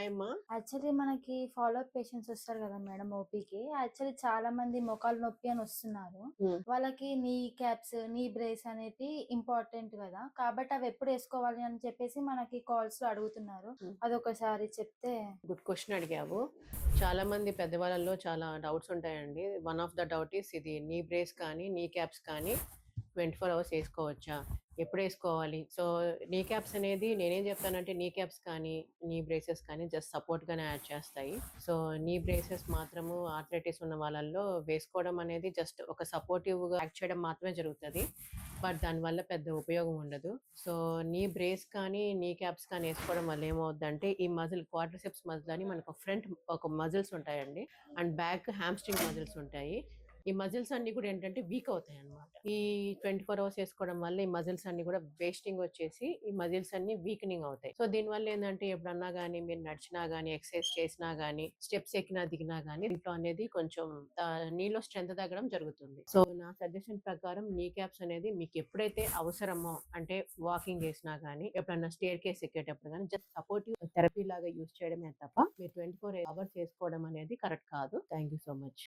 ఉన్నాయమ్మా? యాక్చువల్లీ మనకి follow up patients వస్తారు కదా మేడం ఓపీకి. యాక్చువల్లీ చాలా మంది మోకాలు నొప్పి అని వస్తున్నారు. హ్మ్. వాళ్ళకి నీ క్యాప్స్, నీ బ్రేస్ అనేటివి ఇంపార్టెంట్ కదా! కాబట్టి అవి ఎప్పుడు ఏసుకోవాలి అని చెప్పేసి మనకి కాల్స్‌లో అడుగుతున్నారు. హ్మ్. అదొకసారి చెప్తే గుడ్ క్వెషన్ అడిగావు. చాలా మంది పెద్దవాళ్ళలో చాలా డౌట్స్ ఉంటాయండి. One of the doubt is ఇది నీ బ్రేస్ కానీ, నీ క్యాప్స్ కానీ 24 అవర్స్ ఏసుకోవచ్చా? ఎప్పుడేసుకోవాలి? సో, నీ క్యాప్స్ అనేది నేనేం చెప్తానంటే నీ క్యాప్స్ కానీ, నీ బ్రేసెస్ కానీ జస్ట్ సపోర్ట్‌గానే యాడ్ చేస్తాయి. సో, నీ బ్రేసెస్ మాత్రము ఆర్థరైటిస్ ఉన్న వాళ్ళల్లో వేసుకోవడం అనేది జస్ట్ ఒక సపోర్టివ్‌గా యాక్ట్ చేయడం మాత్రమే జరుగుతది. బట్ దానివల్ల పెద్ద ఉపయోగం ఉండదు. సో, నీ బ్రేస్ కానీ, నీ క్యాప్స్ కానీ ఏసుకోవడం వల్ల ఏమవుద్దంటే ఈ మజిల్ క్వాడ్రిసెప్స్ మజిల్ అని మనకు ఫ్రంట్ ఒక మజిల్స్ ఉంటాయండి. అండ్ బ్యాక్ హామ్‌స్ట్రింగ్ మజిల్స్ ఉంటాయి. ఈ మజిల్స్ అన్నీ కూడా ఏంటంటే వీక్ అవుతాయన్నమాట. ఈ 24 అవర్స్ ఏసుకోవడం వల్ల ఈ మజిల్స్ అన్నీ కూడా వేస్టింగ్ వచ్చేసి ఈ మజిల్స్ అన్నీ వీకెనింగ్ అవుతాయి. సో, దీనివల్ల ఏందంటే ఎప్పుడన్నా గాని మీరు నడిచినా గాని, ఎక్సర్సైజ్ చేసినా గాని, స్టెప్స్ ఎక్కినా, దిగినా గాని దీంట్లో అనేది కొంచెం నీలో స్ట్రెంత్ తగ్గడం జరుగుతుంది. సో, నా సజెషన్ ప్రకారం నీ క్యాప్స్ అనేది మీకు ఎప్పుడైతే అవసరమో అంటే వాకింగ్ చేసినా గాని, ఎప్పుడన్నా స్టేర్ కేస్ ఎక్కేటప్పుడు గాని జస్ట్ సపోర్టివ్ థెరపీ లాగా యూజ్ చేయడమే తప్ప మీరు 24 అవర్స్ ఏసుకోవడం అనేది కరెక్ట్ కాదు. Thank you so much.